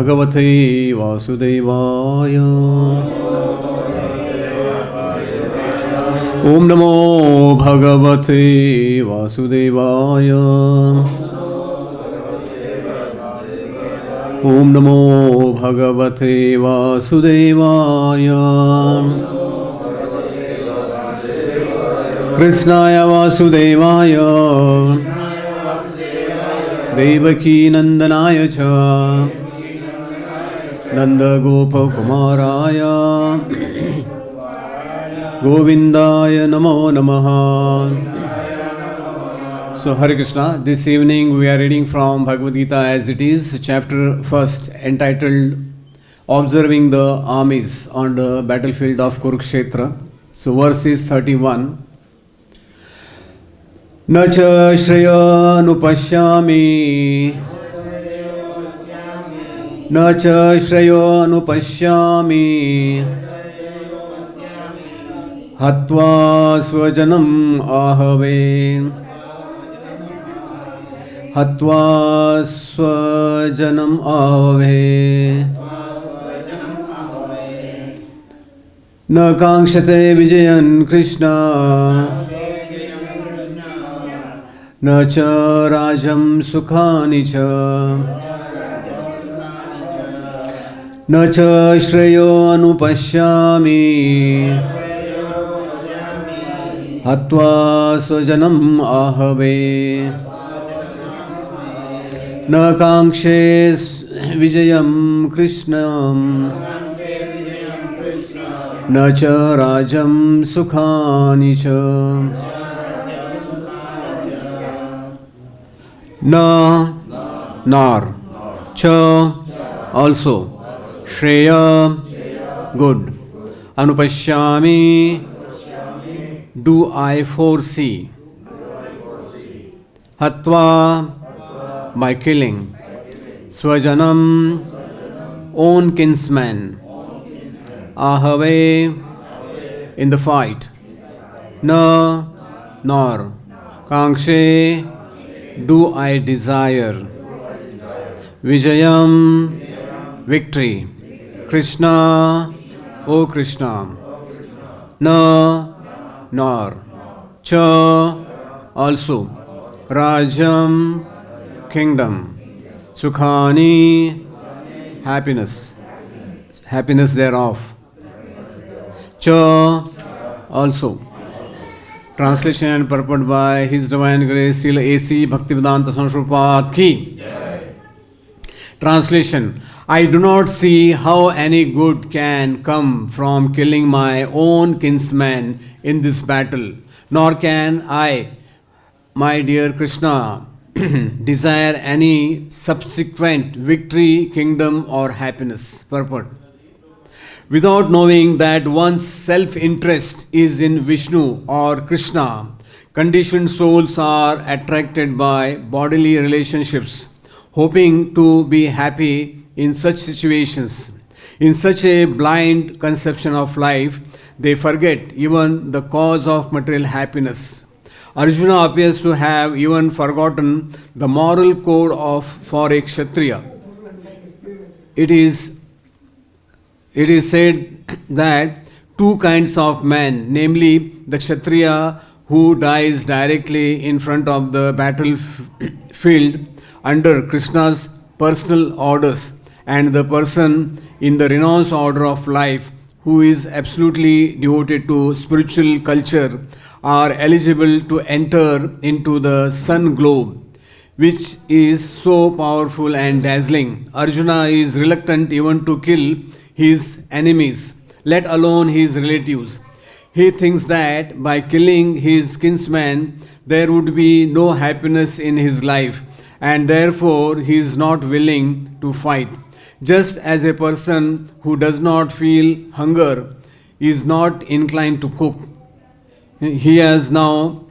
Bhagavate Vasudevaya. Om Namo Bhagavate Vasudevaya. Om Namo Bhagavate Vasudevaya. Kṛṣṇāya Vasudevaya Devaki Nandanaya Cha Nanda Gopa Kumaraya Govindaya Namo Namaha. So Hare Krishna, this evening we are reading from Bhagavad Gita as it is, chapter 1st, entitled Observing the Armies on the Battlefield of Kurukshetra. So verse is 31. Na cha shraya paśyāmi, na cha shraya paśyāmi, hatva svajanam ahave, hatva svajanam ahave, na kāṅkṣate vijayan Kṛṣṇa, na cha rajam sukhani cha, na cha shreyo paśyāmi, hatva svajanam ahave, na kāṅkṣe vijayam Kṛṣṇam, na cha rajam sukhani cha. Na, nar, cha, also, shreya, good, anupaśyāmi, do I foresee, hatva, by killing, svajanam, own kinsman, ahave, in the fight, na, nor, kāṅkṣe, do I desire, Vijayam, victory, Kṛṣṇa, O Kṛṣṇa, na, nor, cha, also, rajam, kingdom, sukhani, happiness, happiness thereof, cha, also. Translation and purport by His Divine Grace Srila A.C. Bhaktivedanta Sanshrupat Ki. Translation. I do not see how any good can come from killing my own kinsman in this battle, nor can I, my dear Kṛṣṇa, desire any subsequent victory, kingdom or happiness. Purport. Without knowing that one's self-interest is in Viṣṇu or Kṛṣṇa, conditioned souls are attracted by bodily relationships, hoping to be happy in such situations. In such a blind conception of life, they forget even the cause of material happiness. Arjuna appears to have even forgotten the moral code for a Kshatriya. It is said that two kinds of men, namely the Kshatriya who dies directly in front of the battlefield under Kṛṣṇa's personal orders, and the person in the renounced order of life who is absolutely devoted to spiritual culture, are eligible to enter into the sun globe, which is so powerful and dazzling. Arjuna is reluctant even to kill his enemies, let alone his relatives. He thinks that by killing his kinsman, there would be no happiness in his life, and therefore he is not willing to fight. Just as a person who does not feel hunger is not inclined to cook, he has now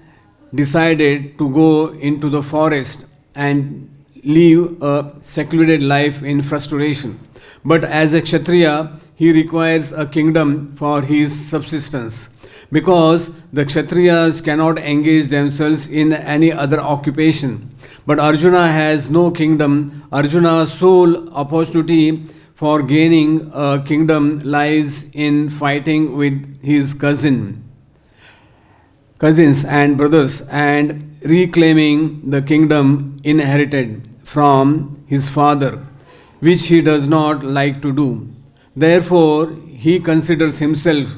decided to go into the forest and live a secluded life in frustration. But as a Kshatriya, he requires a kingdom for his subsistence, because the Kshatriyas cannot engage themselves in any other occupation. But Arjuna has no kingdom. Arjuna's sole opportunity for gaining a kingdom lies in fighting with his cousins and brothers and reclaiming the kingdom inherited from his father, which he does not like to do. Therefore, he considers himself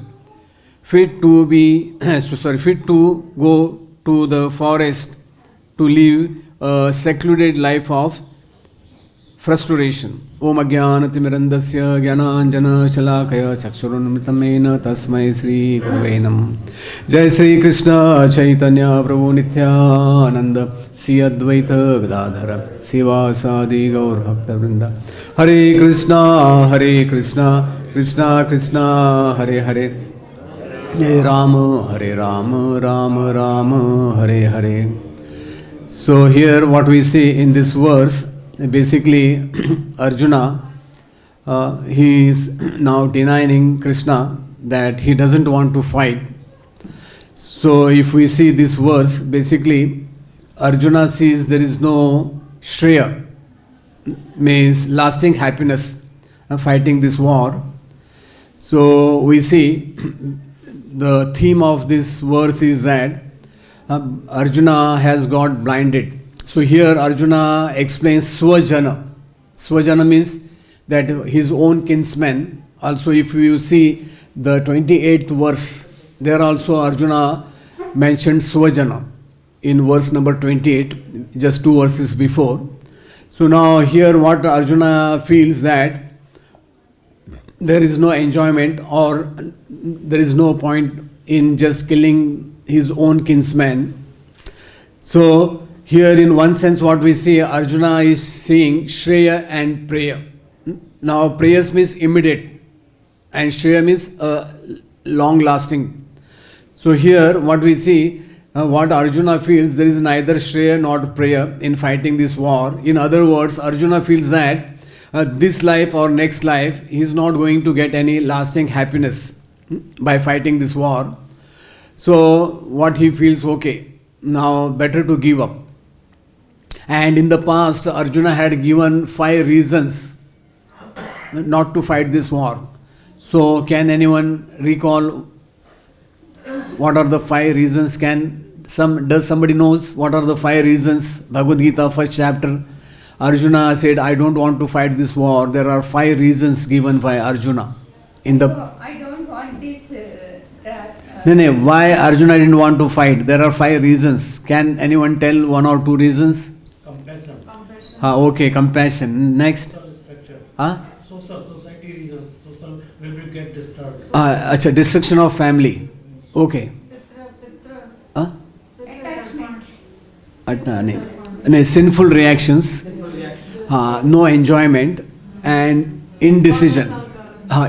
fit to go to the forest to live a secluded life of frustration. Om Ajnanatimmirandasya Jnananjana Shalakaya Chakshurunmittamena Tasmai Sri Gurave Namah. Jai Sri Kṛṣṇa Chaitanya Prabhu Nityananda Sri Advaita Gadadhara Sivasadi Gaur Bhakta Vrinda. Hare Kṛṣṇa Krishna Krishna Hare Hare Hare Rama Rama Rama Hare Hare. So here what we see in this verse, basically Arjuna, he is now denying Kṛṣṇa that he doesn't want to fight. So if we see this verse, basically Arjuna sees there is no shreya, means lasting happiness, fighting this war. So we see the theme of this verse is that Arjuna has got blinded. So here Arjuna explains Swajana. Swajana means that his own kinsmen. Also if you see the 28th verse, there also Arjuna mentioned Swajana in verse number 28, just 2 verses before. So now here what Arjuna feels that there is no enjoyment or there is no point in just killing his own kinsman. So here in one sense what we see, Arjuna is seeing Shreya and Preya. Now Preya means immediate and Shreya means long lasting. So here what we see, what Arjuna feels, there is neither Shreya nor Preya in fighting this war. In other words, Arjuna feels that this life or next life he is not going to get any lasting happiness by fighting this war. So what he feels, okay, now better to give up. And in the past Arjuna had given 5 reasons not to fight this war. So can anyone recall what are the 5 reasons? Does somebody knows what are the 5 reasons? Bhagavad Gita, first chapter. Arjuna said, I don't want to fight this war. There are 5 reasons given by Arjuna. I don't want this. Why Arjuna didn't want to fight? There are 5 reasons. Can anyone tell 1 or 2 reasons? Compassion. Okay, compassion. Next. Structure. Society reasons. Social will get disturbed. Destruction of family. Okay. Attachment. Sinful reactions. No enjoyment and indecision.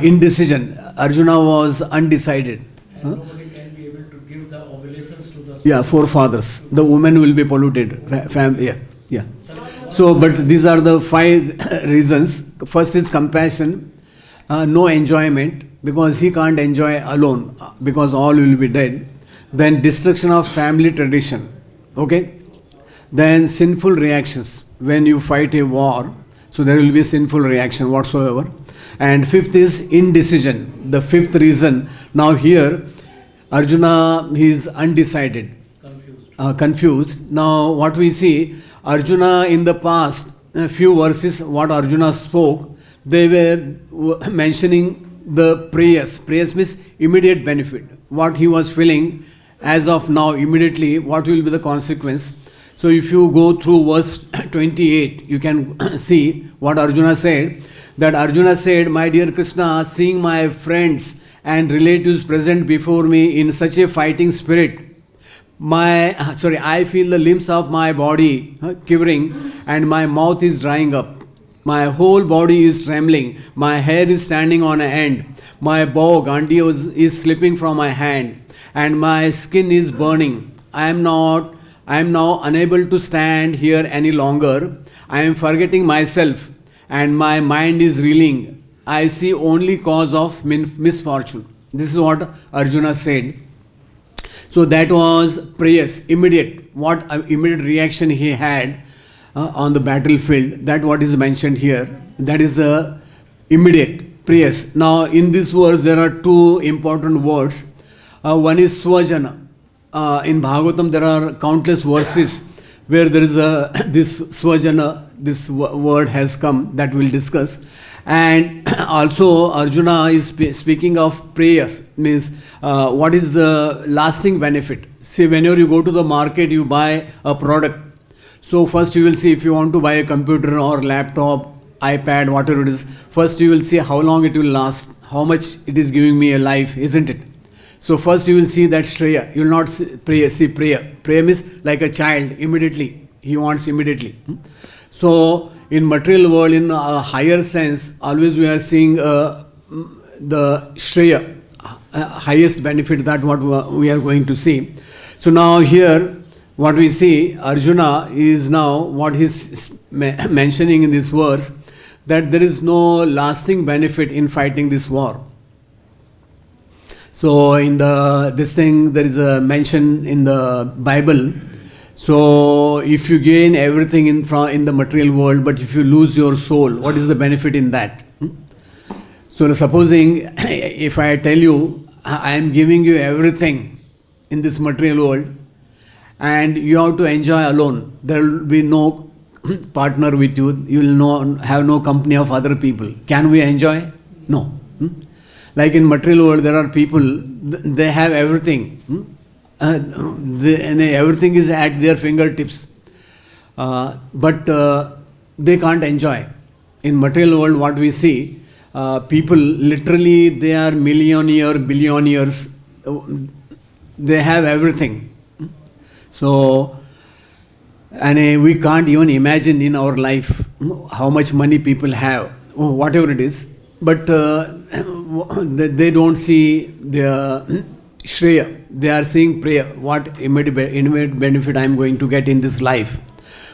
Indecision. Arjuna was undecided. And nobody can be able to give the oblations to the forefathers. The woman will be polluted. Family. Yeah. So, but these are the 5 reasons. First is compassion. No enjoyment because he can't enjoy alone because all will be dead. Then destruction of family tradition. Okay. Then sinful reactions. When you fight a war, so there will be sinful reaction whatsoever. And fifth is indecision. The fifth reason. Now here, Arjuna is undecided, confused. Now what we see, Arjuna in the past, a few verses, what Arjuna spoke, they were mentioning the prayers. Prayers means immediate benefit. What he was feeling as of now, immediately, what will be the consequence? So if you go through verse 28, you can see what Arjuna said. That Arjuna said, "My dear Kṛṣṇa, seeing my friends and relatives present before me in such a fighting spirit, I feel the limbs of my body quivering and my mouth is drying up. My whole body is trembling. My hair is standing on end. My Bhaগ is slipping from my hand and my skin is burning. I am now unable to stand here any longer. I am forgetting myself and my mind is reeling. I see only cause of misfortune." This is what Arjuna said. So that was prayers, immediate. What immediate reaction he had. on the battlefield. That what is mentioned here. That is immediate prayers. Now in this verse there are two important words. One is swajana. In Bhagavatam there are countless verses where there is this swajana, this word has come that we'll discuss. And also Arjuna is speaking of prayers, means what is the lasting benefit. See, whenever you go to the market, you buy a product. So first you will see, if you want to buy a computer or laptop, iPad, whatever it is, first you will see how long it will last, how much it is giving me a life, isn't it? So first you will see that Shreya, you will not see prayer. Prayer means like a child, immediately, he wants immediately. So in material world, in a higher sense, always we are seeing the Shreya, highest benefit, that what we are going to see. So now here, what we see, Arjuna is now, what he's mentioning in this verse, that there is no lasting benefit in fighting this war. So in this thing, there is a mention in the Bible. So if you gain everything in the material world, but if you lose your soul, what is the benefit in that? So supposing if I tell you, I am giving you everything in this material world, and you have to enjoy alone, there will be no partner with you, you will have no company of other people. Can we enjoy? No. Like in material world, there are people, they have everything. And everything is at their fingertips. But they can't enjoy. In material world, what we see, people literally, they are millionaire, billionaires. They have everything. So, and we can't even imagine in our life how much money people have, whatever it is. But they don't see the Shreya. They are seeing prayer, what immediate benefit I am going to get in this life.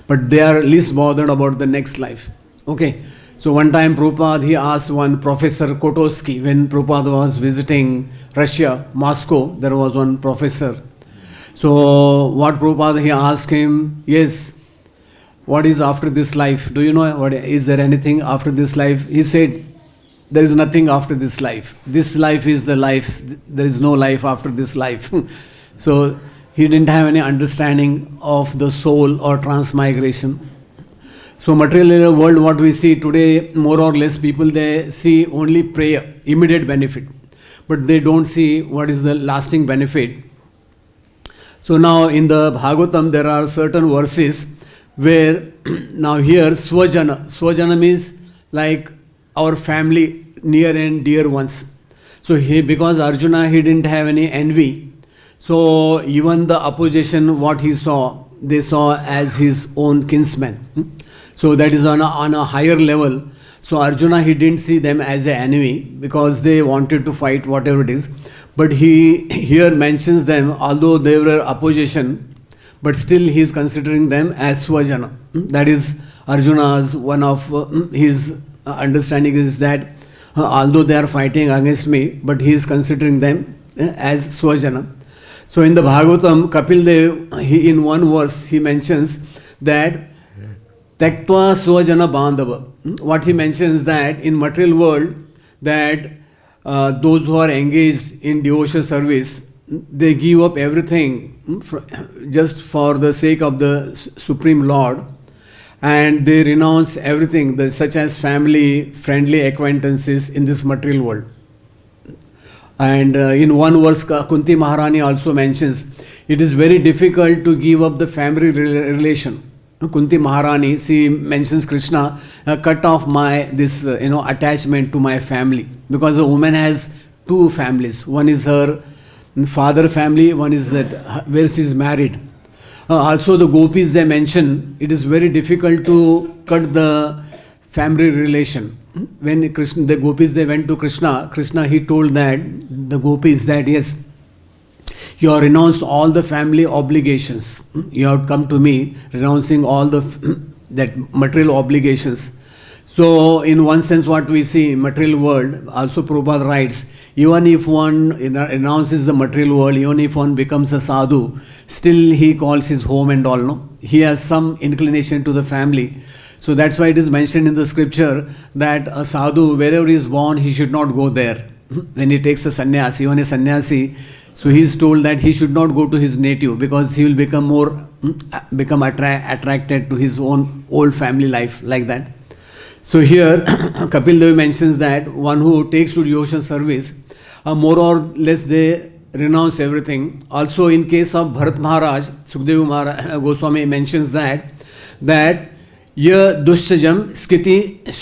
But they are least bothered about the next life. Okay. So one time Prabhupada, he asked one Professor Kotosky, when Prabhupada was visiting Russia, Moscow, there was one professor. So what Prabhupada, he asked him, yes, what is after this life? Do you know, is there anything after this life? He said, there is nothing after this life. This life is the life. There is no life after this life. So he didn't have any understanding of the soul or transmigration. So material world, what we see today, more or less people, they see only prayer, immediate benefit. But they don't see what is the lasting benefit. So now in the Bhagavatam, there are certain verses where now here Swajana means like our family, near and dear ones. So because Arjuna, he didn't have any envy. So even the opposition, what he saw, they saw as his own kinsmen. So that is on a higher level. So Arjuna, he didn't see them as an enemy because they wanted to fight whatever it is. But he here mentions them, although they were opposition, but still he is considering them as Swajana. That is Arjuna's, one of his understanding is that although they are fighting against me, but he is considering them as Swajana. So in the Bhagavatam, Kapil Dev, in one verse, he mentions that Taktva Swajana Bandhava. What he mentions that in material world, that those who are engaged in devotional service, they give up everything just for the sake of the Supreme Lord. And they renounce everything, such as family, friendly acquaintances in this material world. And in one verse, Kunti Maharani also mentions, it is very difficult to give up the family relation. Kunti Maharani, she mentions Kṛṣṇa, cut off my attachment to my family, because a woman has two families. One is her father family, one is that where she is married. Also the gopis, they mention, it is very difficult to cut the family relation. When the gopis, they went to Kṛṣṇa, he told that, the gopis, that yes, you have renounced all the family obligations. You have come to me renouncing all that material obligations. So, in one sense, what we see, material world, also Prabhupada writes, even if one renounces the material world, even if one becomes a sadhu, still he calls his home and all, no? He has some inclination to the family. So that's why it is mentioned in the scripture that a sadhu, wherever he is born, he should not go there. When he takes a sannyas, even a sannyasi, so he is told that he should not go to his native because he will become attracted to his own old family life, like that. So here Kapil Dev mentions that one who takes to devotion service, more or less they renounce everything. Also in case of Bharat Maharaj, Sukdev Maharaj, Goswami mentions that ya dushajam skiti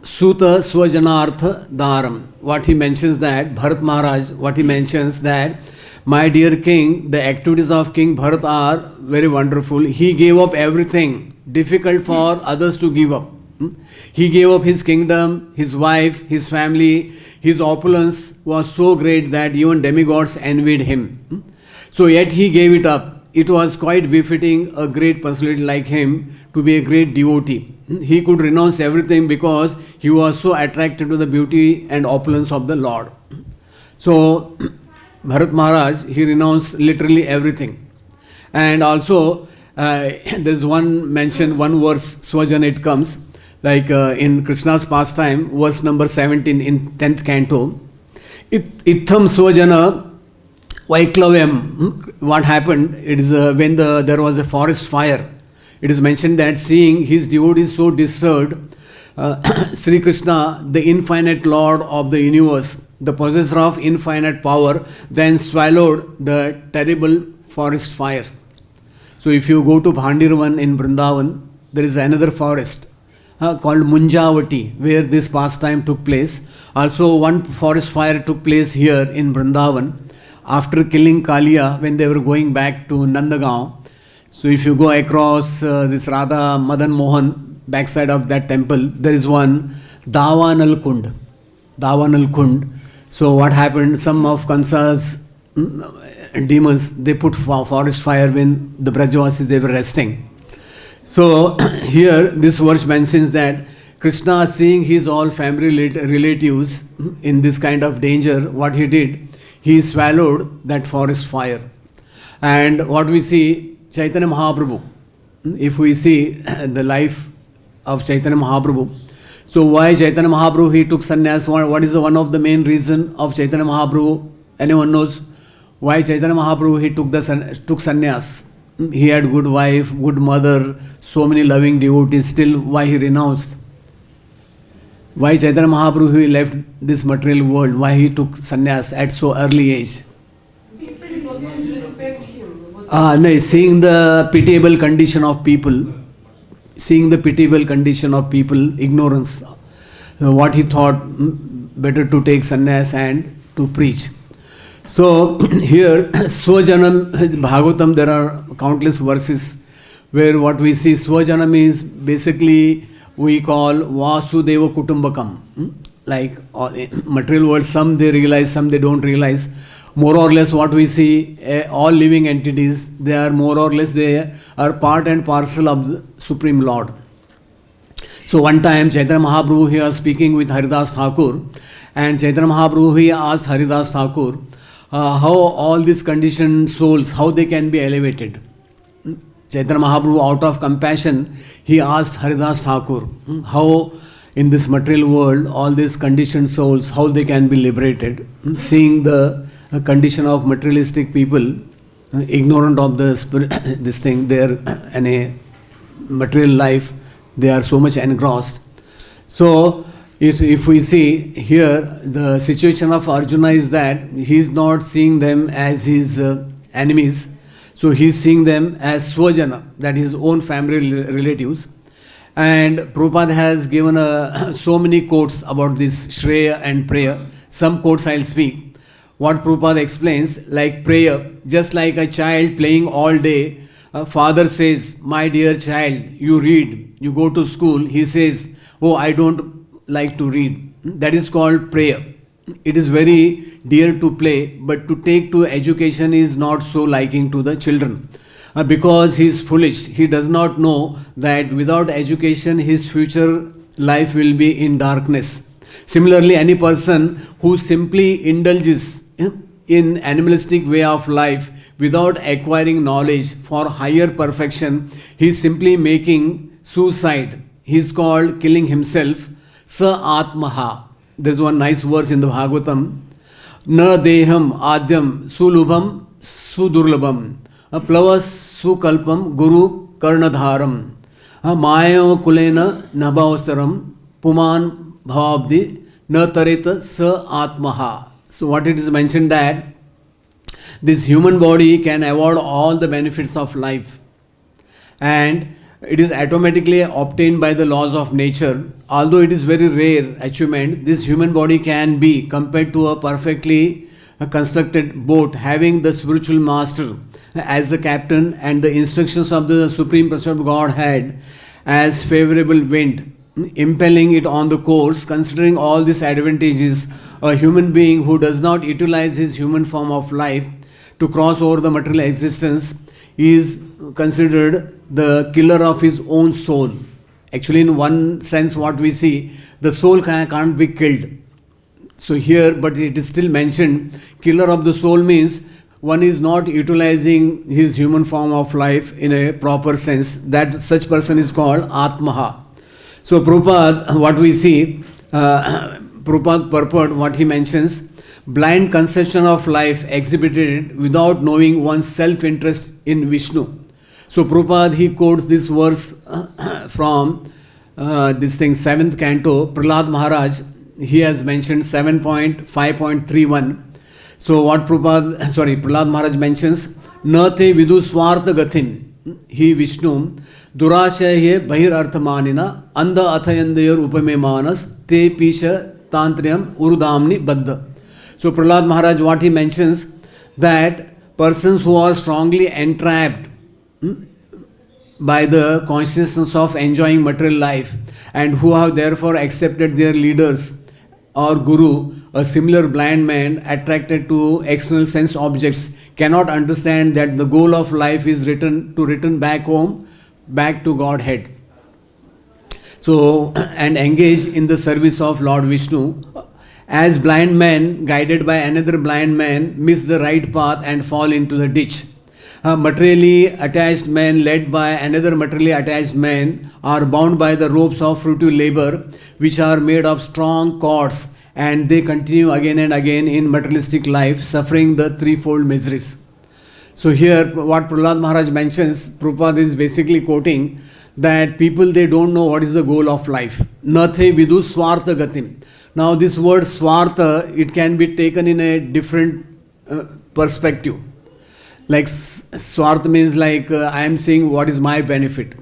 suta swajanartha dharam. What he mentions that, Bharat Maharaj, what he mentions that, my dear king, the activities of King Bharat are very wonderful. He gave up everything, difficult for others to give up. He gave up his kingdom, his wife, his family. His opulence was so great that even demigods envied him. So yet he gave it up. It was quite befitting a great personality like him to be a great devotee. He could renounce everything because he was so attracted to the beauty and opulence of the Lord. So Bharat Maharaj, he renounced literally everything. And also there's one mention, one verse, Swajana, it comes. Like in Kṛṣṇa's pastime, verse number 17 in 10th canto, Itham Swajana Vaiklavyam. What happened? It is when there was a forest fire. It is mentioned that seeing his devotees so disturbed, Sri Kṛṣṇa, the infinite Lord of the universe, the possessor of infinite power, then swallowed the terrible forest fire. So if you go to Bhandirvan in Vrindavan, there is another forest called Munjavati, where this pastime took place. Also one forest fire took place here in Vrindavan after killing Kaliya when they were going back to Nandagaon. So if you go across this Radha Madan Mohan backside of that temple, there is one Davanal Kund. So what happened, some of Kansa's demons, they put forest fire when the Brajavasis, they were resting. So here this verse mentions that Kṛṣṇa, seeing his all family relatives in this kind of danger, what he did, he swallowed that forest fire. And what we see, Chaitanya Mahaprabhu, if we see the life of Chaitanya Mahaprabhu, so why Chaitanya Mahaprabhu, he took sannyas? What is one of the main reason of Chaitanya Mahaprabhu? Anyone knows why Chaitanya Mahaprabhu, he took sannyas? He had good wife, good mother, so many loving devotees, still why he renounced? Why Chaitanya Mahaprabhu, he left this material world? Why he took sannyas at so early age? People doesn't respect him. No, seeing the pitiable condition of people, ignorance, what he thought, better to take sannyas and to preach. So here, Swajanam, Bhagavatam, there are countless verses where what we see, Swajanam is basically we call Vasudeva Kutumbakam. Like material world, some they realize, some they don't realize. More or less what we see, all living entities, they are more or less, they are part and parcel of the Supreme Lord. So one time Chaitanya Mahaprabhu, he was speaking with Haridas Thakur, and Chaitanya Mahaprabhu, he asked Haridas Thakur, how all these conditioned souls, how they can be elevated. Chaitanya Mahaprabhu, out of compassion, he asked Haridas Thakur, how in this material world, all these conditioned souls, how they can be liberated. Seeing the condition of materialistic people, ignorant of the spirit, this thing, they are in a material life, they are so much engrossed. So, if we see here, the situation of Arjuna is that he is not seeing them as his enemies. So he is seeing them as Swajana, that his own family relatives. And Prabhupada has given so many quotes about this Shreya and prayer. Some quotes I'll speak. What Prabhupada explains, like prayer, just like a child playing all day, father says, my dear child, you read, you go to school. He says, oh, I don't like to read. That is called prayer. It is very dear to play, but to take to education is not so liking to the children. Because he is foolish. He does not know that without education his future life will be in darkness. Similarly, any person who simply indulges in animalistic way of life without acquiring knowledge for higher perfection, he is simply making suicide. He is called killing himself. Sa atmaha. There is one nice verse in the Bhagavatam. Na deham adyam sulubham sudurlabham plavas sukalpam guru karnadharam mayo kulena nabhavastaram puman bhavabdi na tarita sa atmaha. So what it is mentioned that this human body can avoid all the benefits of life, and it is automatically obtained by the laws of nature. Although it is very rare achievement, this human body can be compared to a perfectly constructed boat having the spiritual master as the captain and the instructions of the Supreme Personality of Godhead as favorable wind, impelling it on the course. Considering all these advantages, a human being who does not utilize his human form of life to cross over the material existence is considered the killer of his own soul. Actually, in one sense, what we see, the soul can't be killed. So here, but it is still mentioned, killer of the soul means one is not utilizing his human form of life in a proper sense. That such person is called Atmaha. So Prabhupada, what we see, Prabhupada Purport, what he mentions, blind conception of life exhibited without knowing one's self-interest in Viṣṇu. So Prabhupada, he quotes this verse from this thing, 7th canto, Prahlad Maharaj, he has mentioned 7.5.31. So what Prahlad Maharaj mentions, Na te vidu swartha gathim, he Viṣṇum, durashaya bahir arthamanina, anda athayandayar upame manas, te pisha tantriyam urudamni baddha. So Prahlad Maharaj, what he mentions, that persons who are strongly entrapped by the consciousness of enjoying material life and who have therefore accepted their leaders or guru, a similar blind man attracted to external sense objects, cannot understand that the goal of life is to return back home, back to Godhead. So, and engage in the service of Lord Viṣṇu. As blind men guided by another blind man miss the right path and fall into the ditch. Materially attached men led by another materially attached man are bound by the ropes of fruitive labor, which are made of strong cords, and they continue again and again in materialistic life, suffering the threefold miseries. So here what Prahlad Maharaj mentions, Prabhupada is basically quoting that people, they don't know what is the goal of life. Nathe vidu swartha gatim. Now this word swartha, it can be taken in a different perspective. Like swartha means like I am saying what is my benefit.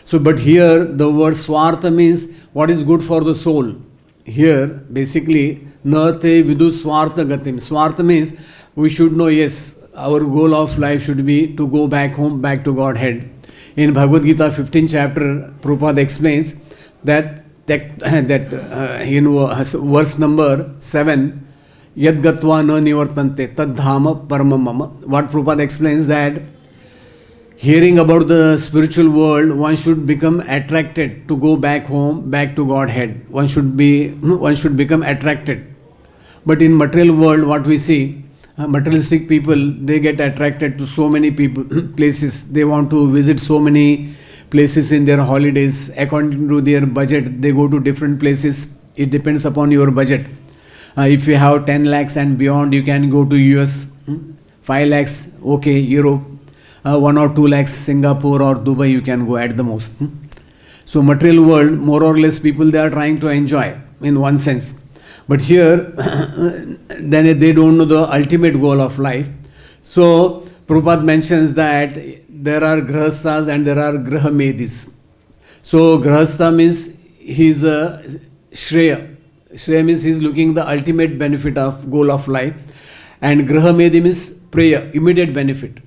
So but here the word swartha means what is good for the soul. Here basically na te vidu swartha gatim. Swartha means we should know, yes, our goal of life should be to go back home, back to Godhead. In Bhagavad Gita 15th chapter, Prabhupada explains that in verse number 7, Yad gatva na nivartante tad dhama paramam mama. What Prabhupada explains that hearing about the spiritual world, one should become attracted to go back home, back to Godhead. One should become attracted. But in material world, what we see, materialistic people, they get attracted to so many places. They want to visit so many places in their holidays. According to their budget, they go to different places. It depends upon your budget. If you have 10 lakhs and beyond, you can go to US. 5 lakhs, okay, Europe. 1 or 2 lakhs, Singapore or Dubai, you can go at the most. So material world, more or less people, they are trying to enjoy in one sense. But here, then they don't know the ultimate goal of life. So Prabhupada mentions that there are grahasthas and there are grahamedis. So grahastha means he's a shreya. Shreya means he's looking the ultimate benefit of goal of life. And grahamedi means prayer, immediate benefit.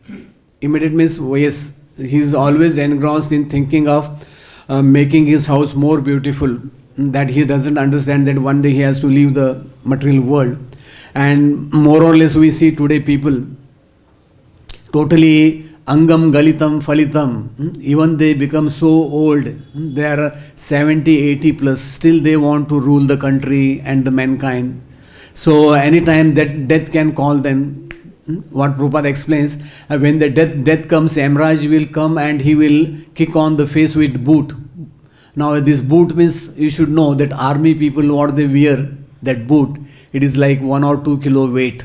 Immediate means, yes, he's always engrossed in thinking of making his house more beautiful, that he doesn't understand that one day he has to leave the material world. And more or less we see today people totally angam galitam phalitam. Even they become so old, they are 70, 80 plus, still they want to rule the country and the mankind. So anytime that death can call them, what Prabhupada explains, when the death comes, Yamraj will come and he will kick on the face with boot. Now this boot means, you should know that army people, what they wear, that boot, it is like 1 or 2 kilo weight.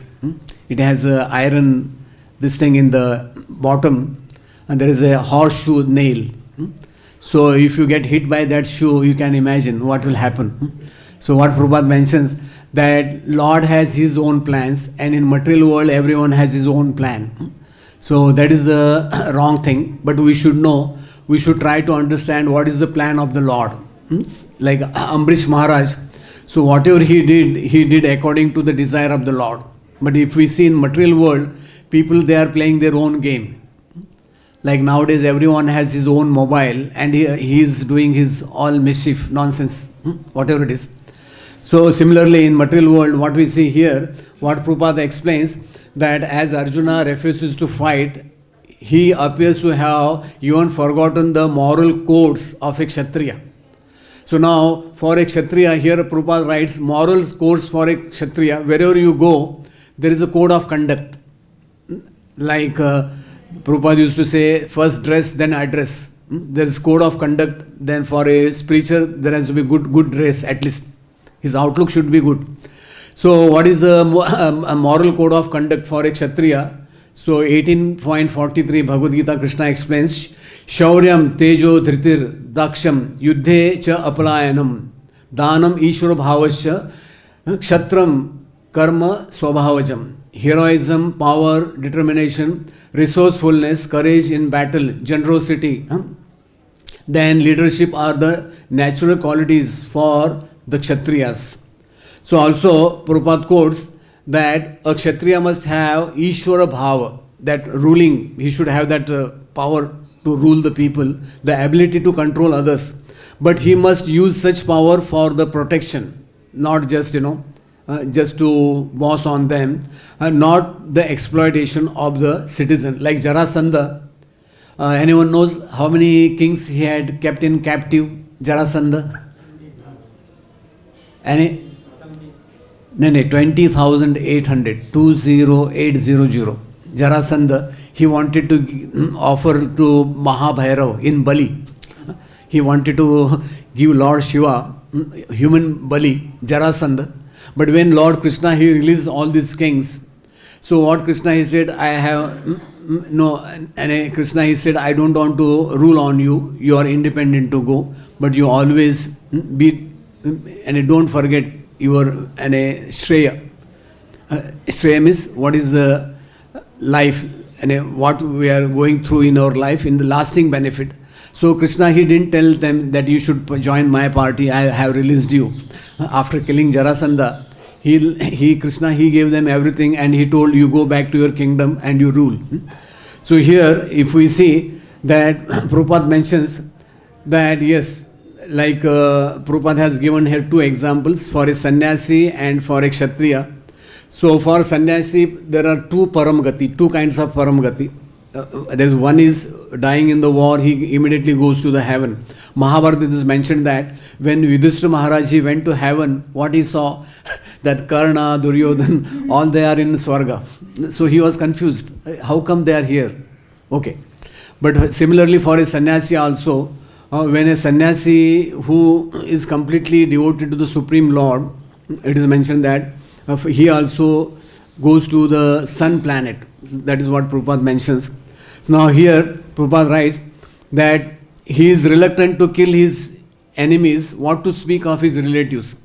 It has a iron, this thing in the bottom, and there is a horseshoe nail. So if you get hit by that shoe, you can imagine what will happen. So what Prabhupada mentions, that Lord has his own plans, and in material world everyone has his own plan. So that is the wrong thing, but we should know, we should try to understand what is the plan of the Lord. Like Ambrish Maharaj, so whatever he did according to the desire of the Lord. But if we see in material world, people, they are playing their own game. Like nowadays everyone has his own mobile and he is doing his all mischief, nonsense, whatever it is. So similarly in material world, what we see here, what Prabhupada explains, that as Arjuna refuses to fight, he appears to have even forgotten the moral codes of a Kshatriya. So now for a Kshatriya, here Prabhupada writes moral codes for a Kshatriya. Wherever you go, there is a code of conduct. Like Prabhupada used to say, first dress, then address. There is code of conduct. Then for a preacher, there has to be good dress at least. His outlook should be good. So what is a moral code of conduct for a Kshatriya? So 18.43 Bhagavad Gita, Kṛṣṇa explains, Shauryam tejo dhritir daksham yuddhe cha apalayanam danam ishvara bhavasya kshatram karma swabhavajam. Heroism, power, determination, resourcefulness, courage in battle, generosity. Then leadership are the natural qualities for the Kshatriyas. So also Prabhupada quotes that a Kshatriya must have Ishvara Bhava, that ruling, he should have that power to rule the people, the ability to control others. But he must use such power for the protection, not just, just to boss on them, not the exploitation of the citizen. Like Jarasandha, anyone knows how many kings he had kept in captive, Jarasandha? Any? No, 20,800, 20800. Jarasandha, he wanted to offer to Mahabhairav in Bali. He wanted to give Lord Shiva human Bali, Jarasandha. But when Lord Kṛṣṇa, he released all these kings. So what Kṛṣṇa, he said, Kṛṣṇa, he said, I don't want to rule on you. You are independent to go, but you always be, and don't forget your Shreya. Shreya means what is the life and what we are going through in our life, in the lasting benefit. So Kṛṣṇa, he didn't tell them that you should join my party, I have released you. After killing Jarasandha, Kṛṣṇa, he gave them everything and he told, you go back to your kingdom and you rule. So here, if we see that Prabhupada mentions that, yes, like Prabhupada has given here 2 examples for a sannyasi and for a Kshatriya. So for sannyasi, there are 2 paramgati, 2 kinds of paramgati. There is one is dying in the war, he immediately goes to the heaven. Mahabharata is mentioned that when Yudhishthira Maharaj went to heaven, what he saw, that Karna, Duryodhan, all they are in Swarga. So he was confused. How come they are here? Okay. But similarly for a sannyasi also, when a sannyasi who is completely devoted to the Supreme Lord, it is mentioned that he also goes to the sun planet. That is what Prabhupada mentions. So now here Prabhupada writes that he is reluctant to kill his enemies, what to speak of his relatives.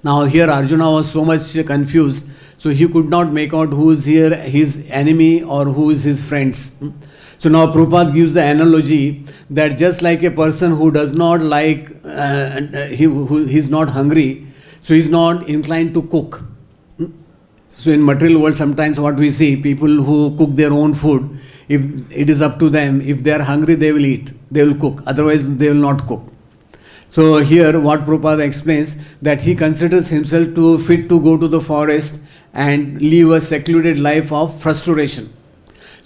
Now here Arjuna was so much confused, so he could not make out who is here his enemy or who is his friends. So now Prabhupada gives the analogy that just like a person who does not like, who is not hungry, so he is not inclined to cook. So in material world, sometimes what we see, people who cook their own food, if it is up to them, if they are hungry, they will eat, they will cook, otherwise they will not cook. So here what Prabhupada explains, that he considers himself to fit to go to the forest and live a secluded life of frustration.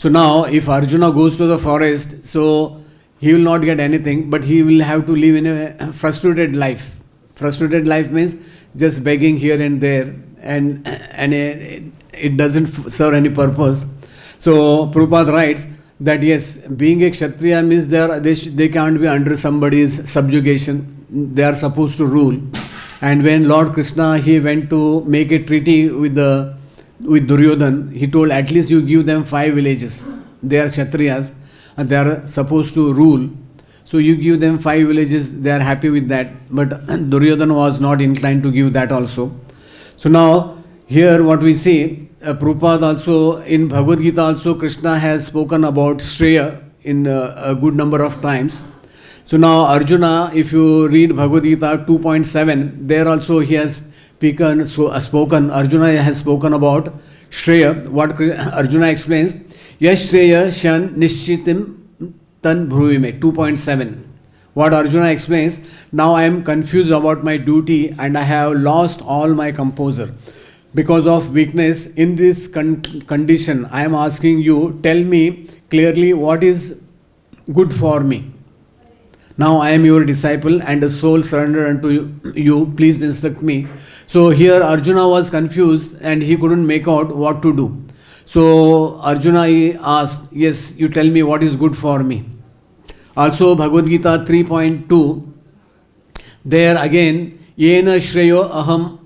So now if Arjuna goes to the forest, so he will not get anything, but he will have to live in a frustrated life. Frustrated life means just begging here and there, and it doesn't serve any purpose. So Prabhupada writes that yes, being a Kshatriya means they can't be under somebody's subjugation. They are supposed to rule. And when Lord Kṛṣṇa, he went to make a treaty with Duryodhana, he told at least you give them 5 villages. They are Kshatriyas and they are supposed to rule. So you give them 5 villages, they are happy with that. But Duryodhana was not inclined to give that also. So now here what we see, Prabhupada also in Bhagavad Gita also Kṛṣṇa has spoken about Shreya in a good number of times. So now Arjuna, if you read Bhagavad Gita 2.7, there also he has spoken, Arjuna has spoken about Shreya. What Arjuna explains, Yash Shreya Shan Nishchitim Tan Bhruvime 2.7. What Arjuna explains, now I am confused about my duty and I have lost all my composure. Because of weakness in this condition, I am asking you, tell me clearly what is good for me. Now I am your disciple and a soul surrendered unto you. Please instruct me. So here Arjuna was confused and he couldn't make out what to do. So Arjuna he asked, yes, you tell me what is good for me. Also Bhagavad Gita 3.2, there again, Yena Shreyo Aham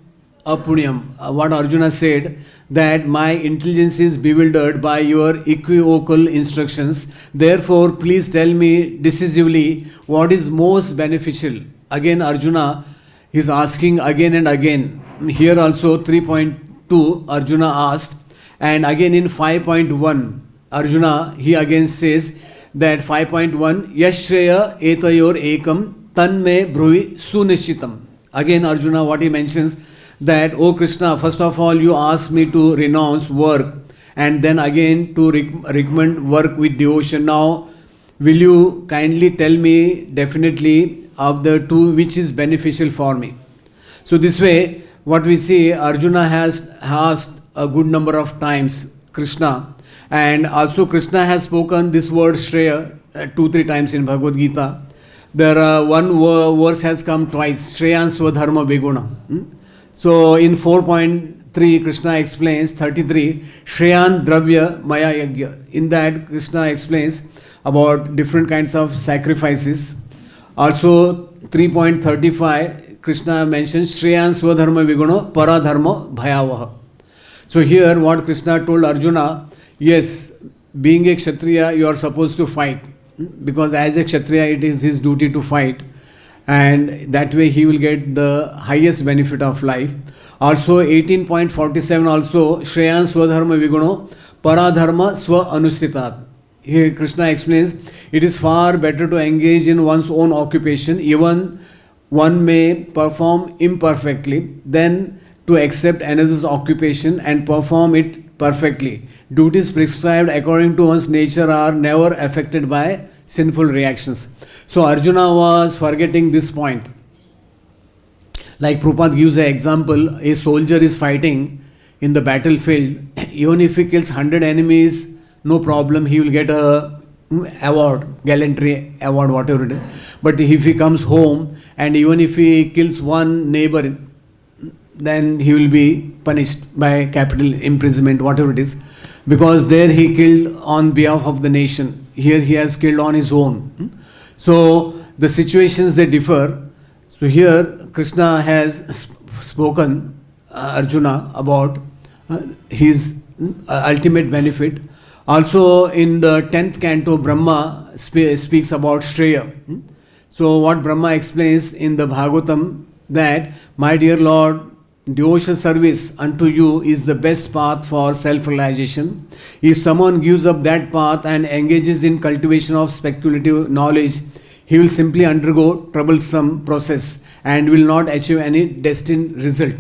Apunyam. What Arjuna said, that my intelligence is bewildered by your equivocal instructions. Therefore, please tell me decisively what is most beneficial. Again, Arjuna is asking again and again. Here also 3.2, Arjuna asked. And again in 5.1, Arjuna, he again says that 5.1, Yashreya etayor ekam tanme bhrui sunishitam. Again, Arjuna, what he mentions, that, O Kṛṣṇa, first of all you ask me to renounce work and then again to recommend work with devotion. Now will you kindly tell me definitely of the two which is beneficial for me. So this way what we see, Arjuna has asked a good number of times Kṛṣṇa, and also Kṛṣṇa has spoken this word Shreya 2-3 times in Bhagavad Gita. There one verse has come twice, Shreyan Swadharma Beguna. So in 4.3 Kṛṣṇa explains 33 Shreyan Dravya Maya Yagya. In that Kṛṣṇa explains about different kinds of sacrifices. Also 3.35 Kṛṣṇa mentions Shreyan Swadharma Viguno Paradharma Bhayavaha. So here what Kṛṣṇa told Arjuna, yes, being a Kshatriya you are supposed to fight, because as a Kshatriya it is his duty to fight, and that way he will get the highest benefit of life. Also 18.47 also Shreyan Swadharma Viguno Paradharma Swa Anusitat. Here Kṛṣṇa explains, it is far better to engage in one's own occupation, even one may perform imperfectly, than to accept another's occupation and perform it perfectly. Duties prescribed according to one's nature are never affected by sinful reactions. So Arjuna was forgetting this point. Like Prabhupada gives an example, a soldier is fighting in the battlefield. Even if he kills 100 enemies, no problem, he will get a award, gallantry award, whatever it is. But if he comes home and even if he kills one neighbor, then he will be punished by capital imprisonment, whatever it is, because there he killed on behalf of the nation. Here he has killed on his own. So the situations they differ. So here Kṛṣṇa has spoken Arjuna about his ultimate benefit. Also in the 10th canto Brahma speaks about Shreya. So what Brahma explains in the Bhagavatam, that my dear Lord, devotional service unto you is the best path for self-realization. If someone gives up that path and engages in cultivation of speculative knowledge, he will simply undergo troublesome process and will not achieve any destined result.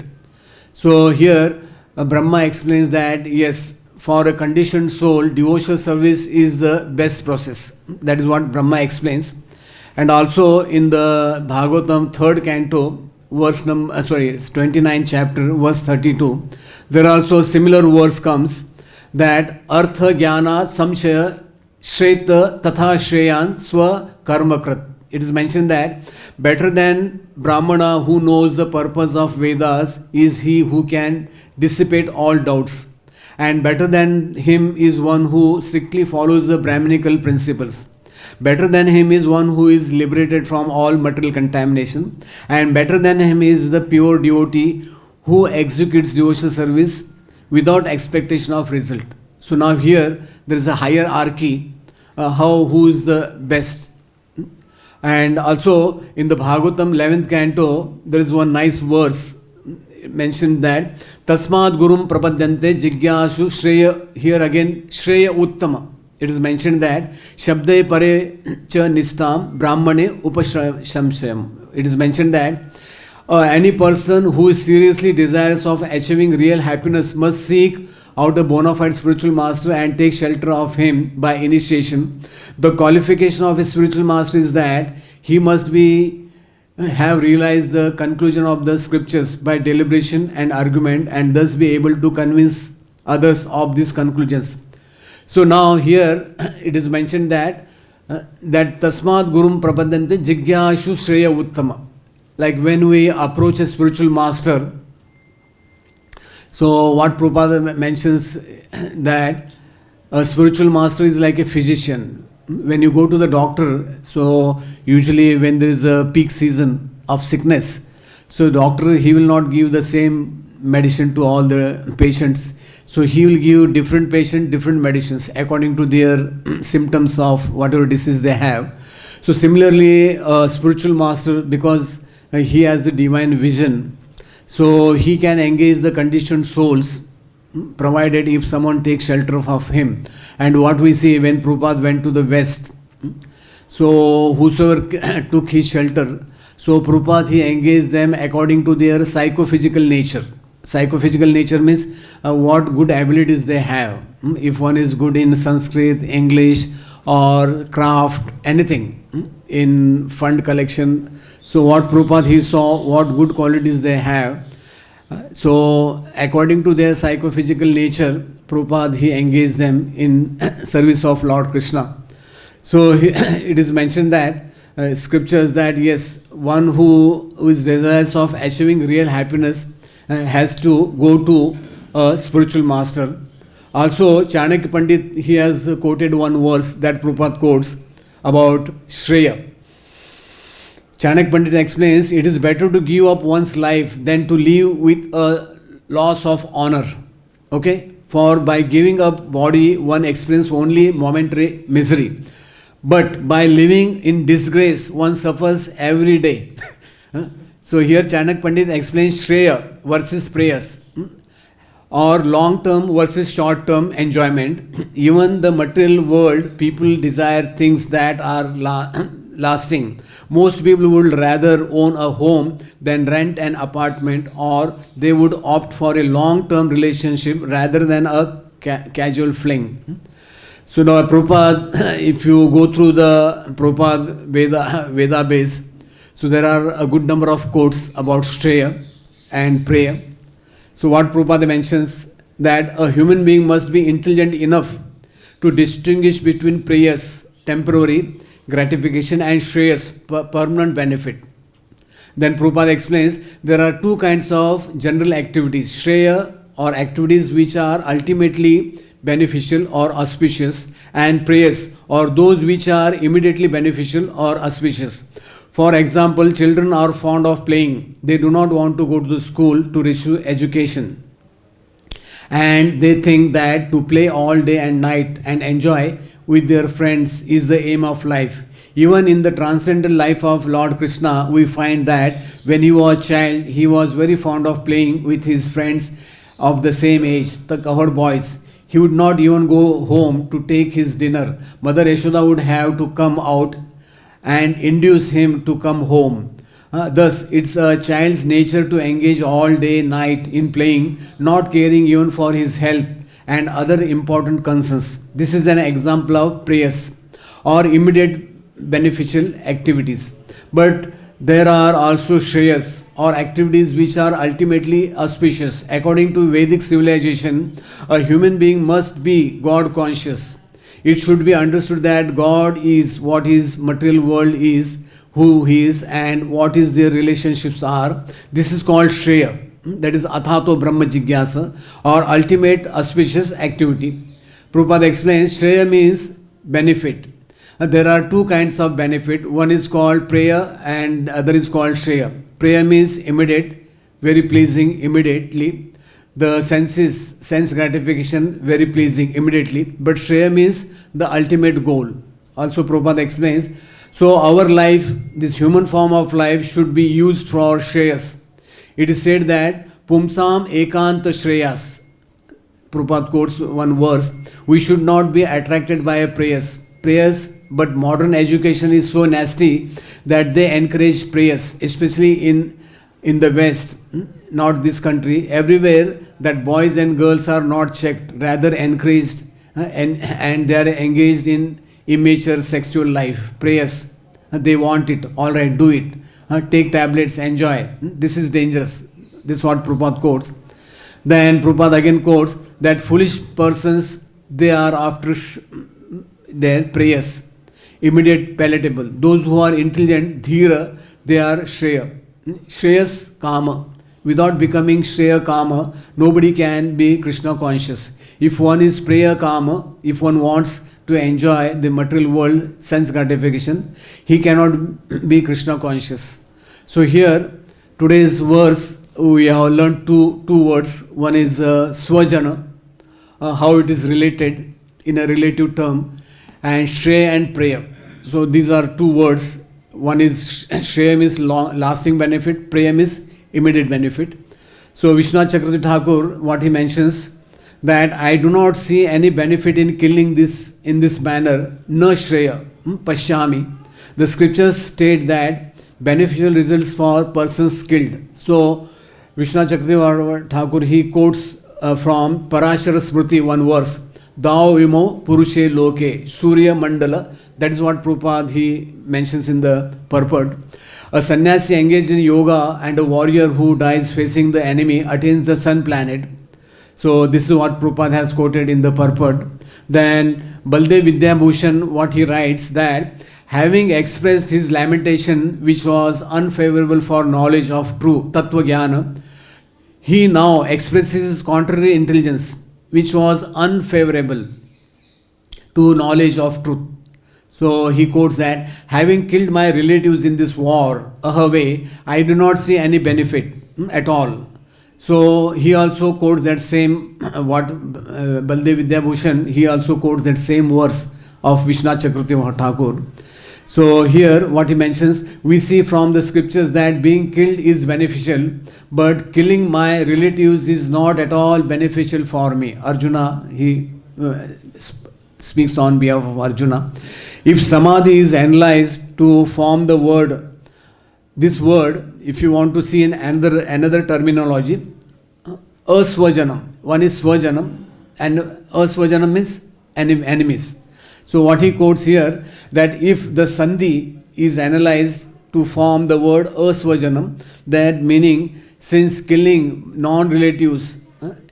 So here Brahma explains that yes, for a conditioned soul, devotional service is the best process. That is what Brahma explains. And also in the Bhagavatam 3rd canto, verse number 29th chapter, verse 32, there also similar verse comes, that artha jnana samshaya shreta tatha shreyan swa karmakrat. It is mentioned that better than Brahmana who knows the purpose of Vedas is he who can dissipate all doubts. And better than him is one who strictly follows the Brahminical principles. Better than him is one who is liberated from all material contamination. And better than him is the pure devotee who executes devotional service without expectation of result. So now here there is a hierarchy, who is the best. And also in the Bhagavatam 11th canto, there is one nice verse mentioned that Tasmad Gurum Prapadyante Jigyashu Shreya, here again Shreya Uttama. It is mentioned that Shabde Pare Cha Nistam Brahmane Upashamshayam. It is mentioned that any person who is seriously desirous of achieving real happiness must seek out a bona fide spiritual master and take shelter of him by initiation. The qualification of a spiritual master is that he must have realized the conclusion of the scriptures by deliberation and argument, and thus be able to convince others of these conclusions. So now here it is mentioned that Tasmad Gurum Prapadyante Jigyashu Shreya Uttama. Like when we approach a spiritual master, so what Prabhupada mentions that a spiritual master is like a physician. When you go to the doctor, so usually when there is a peak season of sickness, so doctor, he will not give the same medicine to all the patients. So he will give different patient different medicines according to their symptoms of whatever disease they have. So similarly, a spiritual master, because he has the divine vision, so he can engage the conditioned souls, provided if someone takes shelter of him. And what we see when Prabhupada went to the West, so whosoever took his shelter, so Prabhupada, he engaged them according to their psychophysical nature. Psychophysical nature means what good abilities they have. If one is good in Sanskrit, English, or craft, anything, in fund collection, so what Prabhupada, he saw what good qualities they have. So according to their psychophysical nature, Prabhupada, he engaged them in service of Lord Kṛṣṇa. So it is mentioned that scriptures that yes, one who is desirous of achieving real happiness has to go to a spiritual master. Also, Chanakya Pandit, he has quoted one verse that Prabhupada quotes about Shreya. Chanakya Pandit explains, it is better to give up one's life than to live with a loss of honor. Okay? For by giving up body, one experiences only momentary misery. But by living in disgrace, one suffers every day. So here Chanakya Pandit explains Shreya versus prayers, or long-term versus short-term enjoyment. Even the material world, people desire things that are lasting. Most people would rather own a home than rent an apartment, or they would opt for a long-term relationship rather than a casual fling. So now Prabhupada, if you go through the Prabhupada Veda base, so there are a good number of quotes about Shreya and prayer. So what Prabhupada mentions, that a human being must be intelligent enough to distinguish between prayers, temporary gratification, and Shreyas, permanent benefit. Then Prabhupada explains there are two kinds of general activities, Shreya, or activities which are ultimately beneficial or auspicious, and prayers, or those which are immediately beneficial or auspicious. For example, children are fond of playing. They do not want to go to the school to receive education. And they think that to play all day and night and enjoy with their friends is the aim of life. Even in the transcendental life of Lord Kṛṣṇa, we find that when he was a child, he was very fond of playing with his friends of the same age, the cowherd boys. He would not even go home to take his dinner. Mother Yashoda would have to come out and induce him to come home. Thus, it's a child's nature to engage all day, night in playing, not caring even for his health and other important concerns. This is an example of prayers or immediate beneficial activities. But there are also shreyas or activities which are ultimately auspicious. According to Vedic civilization, a human being must be God conscious. It should be understood that God is what his material world is, who he is, and what is their relationships are. This is called shreya. That is athato brahma jigyasa, or ultimate auspicious activity. Prabhupada explains shreya means benefit. There are two kinds of benefit. One is called prayer and other is called shreya. Prayer means immediate, very pleasing immediately. The sense gratification, very pleasing immediately. But shreya means the ultimate goal. Also Prabhupada explains, so our life, this human form of life should be used for shreyas. It is said that pumsam ekanta shreyas. Prabhupada quotes one verse, we should not be attracted by prayers, but modern education is so nasty that they encourage prayers, especially in the West, not this country. Everywhere that boys and girls are not checked, rather encouraged, and they are engaged in immature sexual life. Prayers, they want it, all right, do it. Take tablets, enjoy. This is dangerous. This is what Prabhupada quotes. Then Prabhupada again quotes that foolish persons, they are after their prayers, immediate palatable. Those who are intelligent, dhira, they are shreya. Shreyas kama. Without becoming shreya kama, nobody can be Kṛṣṇa conscious. If one is prayer kama, if one wants to enjoy the material world, sense gratification, he cannot be Kṛṣṇa conscious. So here, today's verse, we have learned two words. One is swajana, how it is related in a relative term, and shreya and prayer. So these are two words. One is shreya means lasting benefit, prayer means immediate benefit. So Vishnu Chakravarti Thakur, what he mentions, that I do not see any benefit in killing this in this manner, na shreya, paśyāmi. The scriptures state that beneficial results for persons killed. So Vishnu Chakravarti Thakur, he quotes from Parashara Smriti one verse, Dao imo purushe loke, Surya Mandala. That is what Prabhupada he mentions in the Purport. A sannyasi engaged in yoga and a warrior who dies facing the enemy attains the sun planet. So this is what Prabhupada has quoted in the Purport. Then Baldev Vidyabhushan, what he writes, that having expressed his lamentation which was unfavorable for knowledge of true Tattva Jnana, he now expresses his contrary intelligence which was unfavorable to knowledge of truth. So he quotes that, having killed my relatives in this war, ahave, I do not see any benefit at all. So he also quotes that same, what Baldev Vidyabhushan, he also quotes that same verse of Vishnu Chakravarti Thakur. So here what he mentions, we see from the scriptures that being killed is beneficial, but killing my relatives is not at all beneficial for me. Arjuna, he speaks on behalf of Arjuna. If samadhi is analyzed to form the word, this word, if you want to see in another terminology, aswajanam. One is swajanam and aswajanam means enemies. So what he quotes here, that if the sandhi is analyzed to form the word aswajanam, that meaning since killing non-relatives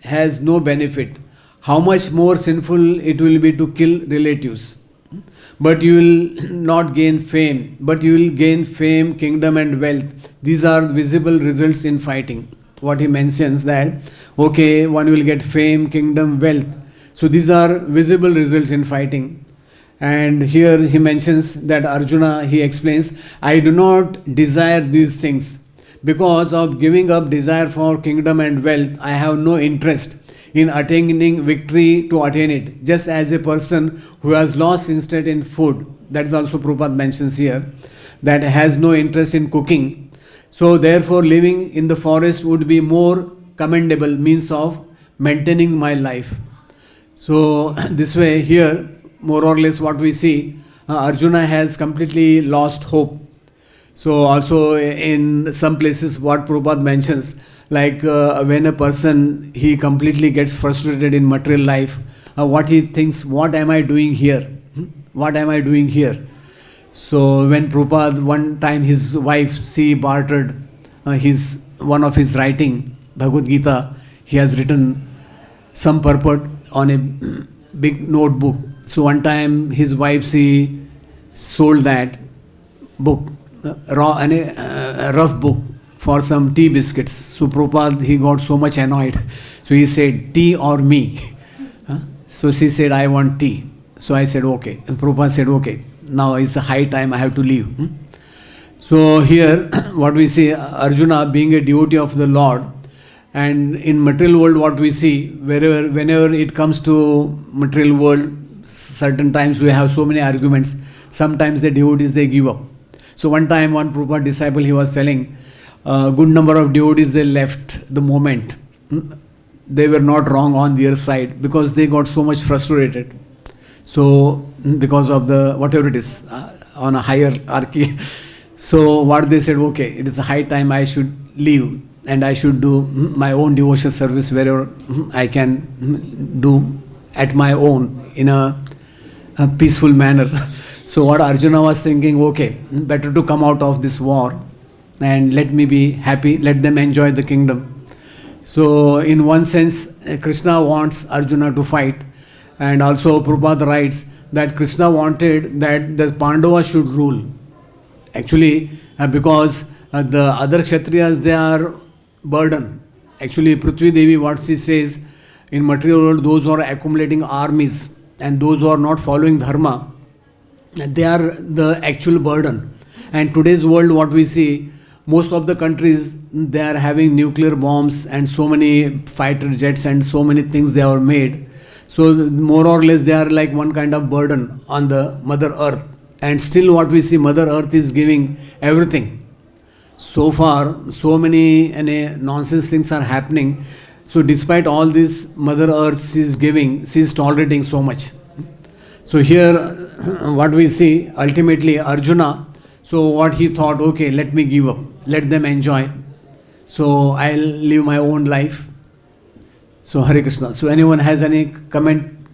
has no benefit, how much more sinful it will be to kill relatives. But you will not gain fame, but you will gain fame, kingdom and wealth. These are visible results in fighting. What he mentions that, okay, one will get fame, kingdom, wealth. So these are visible results in fighting. And here he mentions that Arjuna, he explains, I do not desire these things. Because of giving up desire for kingdom and wealth, I have no interest in attaining victory to attain it. Just as a person who has lost interest in food, that is also Prabhupada mentions here, that has no interest in cooking. So therefore living in the forest would be more commendable means of maintaining my life. So this way here, more or less what we see, Arjuna has completely lost hope. So also in some places what Prabhupada mentions, like when a person, he completely gets frustrated in material life, what he thinks, what am I doing here? What am I doing here? So when Prabhupada, one time his wife, she bartered one of his writing, Bhagavad Gita, he has written some purport on a big notebook. So one time his wife, she sold that book, a rough book, for some tea biscuits. So Prabhupada, he got so much annoyed. So he said, tea or me? So she said, I want tea. So I said, okay. And Prabhupada said, okay, now it's a high time, I have to leave. So here, what we see, Arjuna being a devotee of the Lord, and in material world, what we see, whenever it comes to material world, certain times we have so many arguments. Sometimes the devotees, they give up. So one time, one Prabhupada disciple, he was telling, a good number of devotees, they left the moment. They were not wrong on their side because they got so much frustrated. So because of the, whatever it is, on a hierarchy. So what they said, okay, it is a high time I should leave and I should do my own devotional service wherever I can do at my own in a peaceful manner. So what Arjuna was thinking, okay, better to come out of this war and let me be happy, let them enjoy the kingdom. So in one sense, Kṛṣṇa wants Arjuna to fight, and also Prabhupada writes that Kṛṣṇa wanted that the Pandavas should rule. Actually, because the other Kshatriyas, they are burden. Actually, Prithvi Devi, what she says, in material world, those who are accumulating armies and those who are not following dharma, they are the actual burden. And today's world, what we see, most of the countries, they are having nuclear bombs and so many fighter jets and so many things they are made. So more or less they are like one kind of burden on the Mother Earth. And still what we see, Mother Earth is giving everything. So far, so many nonsense things are happening. So despite all this, Mother Earth is giving, she is tolerating so much. So here what we see, ultimately Arjuna, so what he thought, okay, let me give up, let them enjoy. So I'll live my own life. So Hare Krishna. So anyone has any comment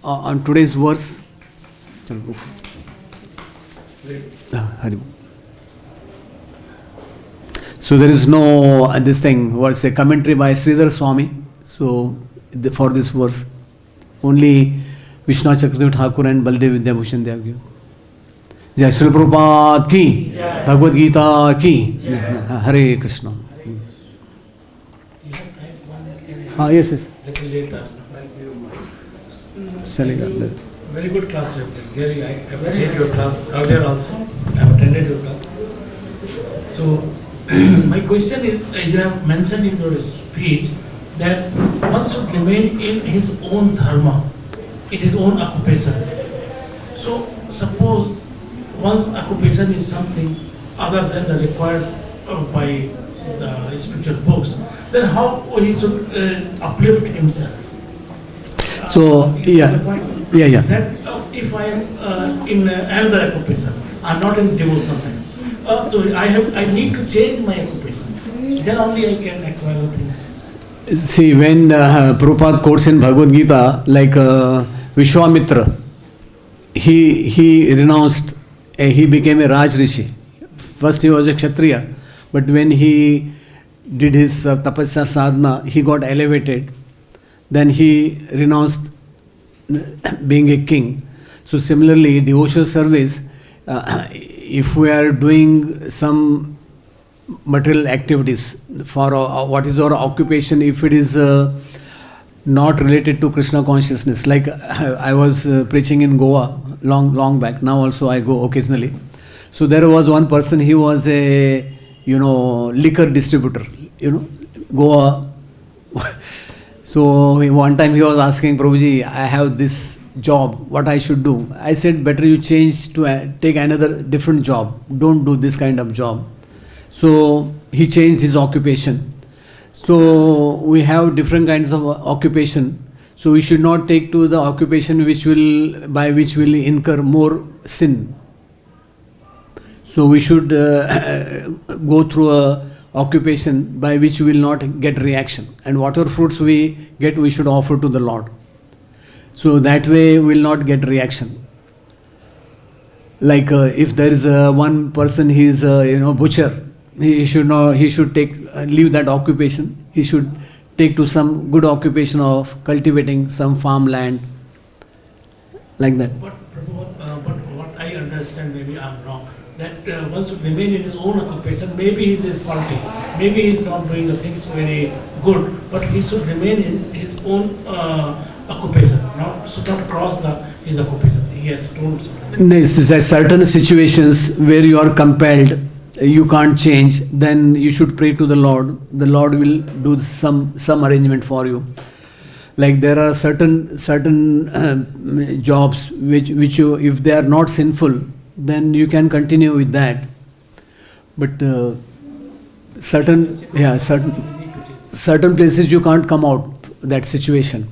on today's verse? So there is no this thing, what's a commentary by Sridhar Swami. So for this verse, only Viṣṇu Chakravarti Thakur and Baldev Vidyabhushan they have given. Jai Srila Prabhupada ki, Bhagavad Gita ki, Hare Krishna. Yes, yes. Little later. Selling Very good class you have done. Really, I appreciate your class. Earlier also, I have attended your class. So, my question is, you have mentioned in your speech that one should remain in his own dharma, in his own occupation. So, suppose one's occupation is something other than the required by the spiritual books, then how he should uplift himself? So, yeah. That if I am in another occupation, I am not in devotional life. So I need to change my occupation. Then only I can acquire things. See, when Prabhupada quotes in Bhagavad Gita, like Vishwamitra, he renounced, he became a Raj Rishi. First he was a Kshatriya, but when he did his tapasya sadhana, he got elevated. Then he renounced being a king. So similarly, devotional service, if we are doing some material activities for what is our occupation, if it is not related to Kṛṣṇa consciousness, like I was preaching in Goa long back, now also I go occasionally. So there was one person, he was a liquor distributor, Goa. So one time he was asking, Prabhuji, I have this job, what I should do? I said, better you change to take another different job. Don't do this kind of job. So he changed his occupation. So we have different kinds of occupation. So we should not take to the occupation by which will incur more sin. So we should go through a occupation by which we will not get reaction, and whatever fruits we get, we should offer to the Lord. So that way we will not get reaction. Like if there is one person, he is butcher, he should take leave that occupation. He should take to some good occupation of cultivating some farmland, like that. But what I understand, maybe I'm wrong, that one should remain in his own occupation. Maybe he is faulty, maybe he is not doing the things very good, but he should remain in his own occupation, should not cross his occupation. He has told so. Yes, there are certain situations where you are compelled, you can't change, then you should pray to the Lord. The Lord will do some arrangement for you. Like there are certain jobs which you, if they are not sinful, then you can continue with that. But certain places you can't come out that situation.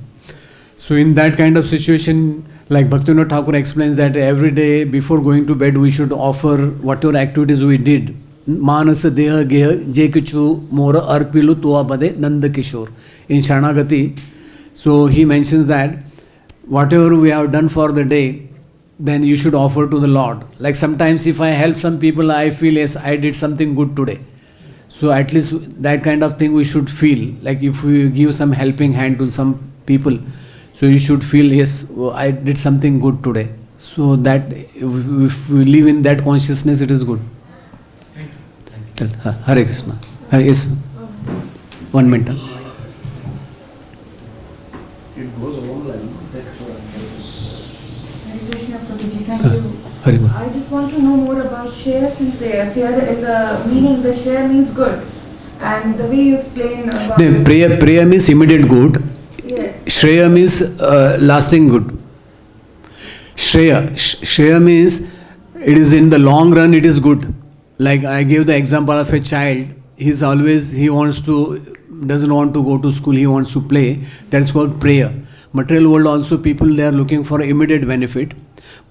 So in that kind of situation, like Bhaktivinoda Thakur explains that every day before going to bed we should offer whatever activities we did. Manasa deha geha je kichu mora arpilu tuva pade nanda kishore. In Sharanagati, so he mentions that whatever we have done for the day, then you should offer to the Lord. Like sometimes if I help some people, I feel yes, I did something good today. So at least that kind of thing we should feel. Like if we give some helping hand to some people, so you should feel, yes, I did something good today. So that if we live in that consciousness, it is good. Thank you. Hare Kṛṣṇa. Yes. 1 minute. It goes along like that's what Hare Krishna, Prabhuji, thank you. Hare Krishna. I just want to know more about shares and prayers. Here in the meaning, the share means good. And the way you explain about... No, prayer means immediate good. Yes. Shreya means lasting good. Shreya means it is in the long run, it is good. Like I gave the example of a child, doesn't want to go to school, he wants to play. That's called prayer. Material world also, people, they are looking for immediate benefit.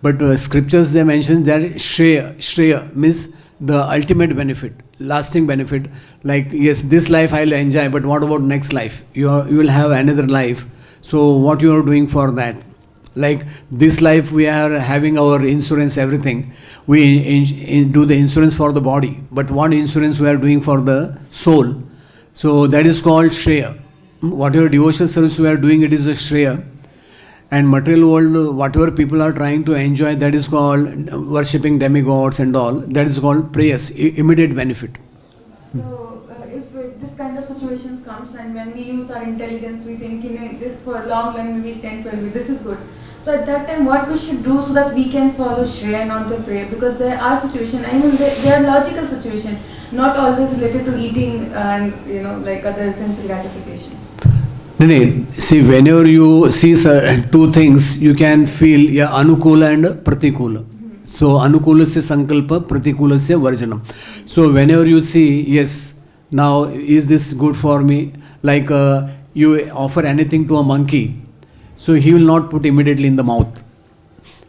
But scriptures, they mention that Shreya means the ultimate benefit, lasting benefit. Like, yes, this life I'll enjoy, but what about next life? You will have another life. So what you are doing for that? Like this life we are having our insurance, everything. We do the insurance for the body. But what insurance we are doing for the soul? So that is called Shreya. Whatever devotional service we are doing, it is a Shreya. And material world, whatever people are trying to enjoy, that is called worshipping demigods and all. That is called prayers, immediate benefit. So, if this kind of situations comes and when we use our intelligence, we think this for long run, maybe 10, 12, this is good. So at that time, what we should do so that we can follow Shreya and not to pray? Because there are situations, I mean, they are logical situations, not always related to eating and, like other sense gratification. No. See, whenever you see two things, you can feel anukula and pratikula. So, anukula se sankalpa, pratikula se varjanam. So, whenever you see, yes, now is this good for me? Like you offer anything to a monkey, so he will not put immediately in the mouth.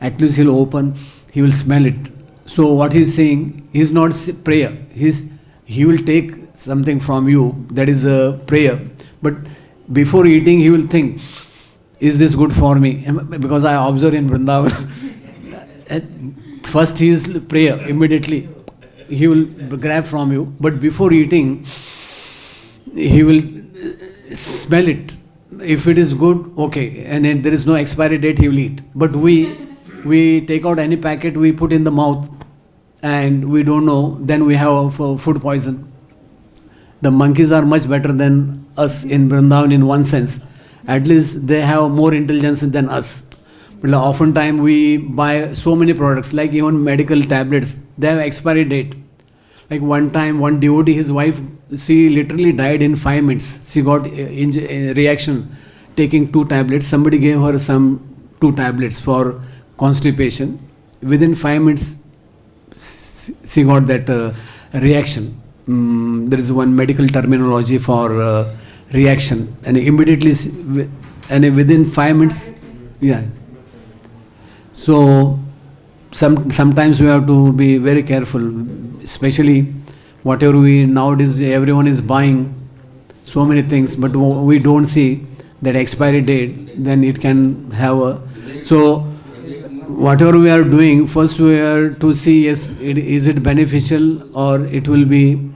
At least he will open, he will smell it. So, what he is saying, he is not prayer. He will take something from you, that is a prayer. But before eating, he will think, is this good for me? Because I observe in Vrindavan, first he is prayer, immediately he will grab from you, but before eating, he will smell it. If it is good, okay, and there is no expiry date, he will eat. But we take out any packet, we put in the mouth, and we don't know, then we have food poison. The monkeys are much better than us in Vrindavan in one sense. At least they have more intelligence than us. But oftentimes we buy so many products, like even medical tablets, they have expiry date. Like one time, one devotee, his wife, she literally died in 5 minutes. She got a reaction taking 2 tablets. Somebody gave her 2 tablets for constipation. Within 5 minutes, she got that reaction. There is one medical terminology for reaction, and immediately, and within 5 minutes, yeah. So sometimes we have to be very careful, especially whatever nowadays everyone is buying so many things, but we don't see that expiry date. Then it can have a whatever we are doing, first we are to see, yes, is it beneficial or it will be,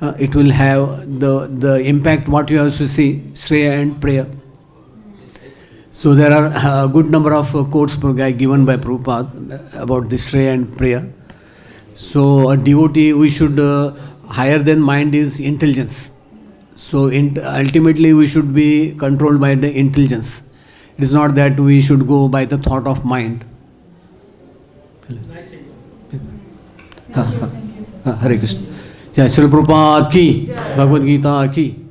it will have the impact what you have to see, Shreya and prayer. So there are a good number of quotes given by Prabhupada about this Shreya and prayer. So a devotee, we should, higher than mind is intelligence. So ultimately we should be controlled by the intelligence. It is not that we should go by the thought of mind. Thank you. Hare Krishna. Jai Srila Prabhupada ki, Bhagavad Gita ki.